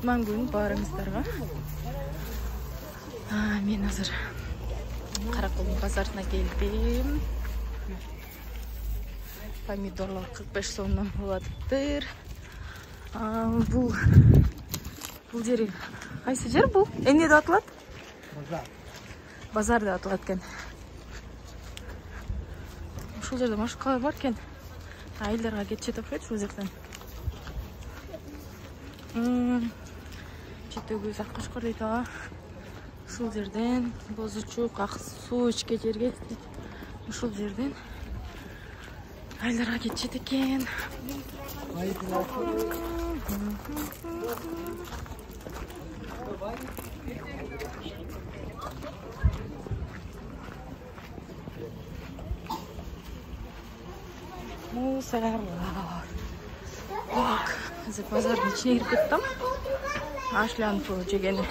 Мангун барыңыздарга. Мен азыр Караколдун базарына келдим. Помидорлар 45 сомдон болуптур. Бул жери кайсы жер бул? Эмне деп аталат? Базар деп аталат экен. Ушул жерде машыкалар бар экен. Айылдарга кетчү деп койчу ушул жерден. Четөгүз Аккошкор дейт ага. Ушул жерден Бозучук, Ак суу ичке жерге ушул жерден айылдарга кетчү экен. Мусорлар. Бак, азыр базардын ичине кирип кеттим. Ашлянку жегени.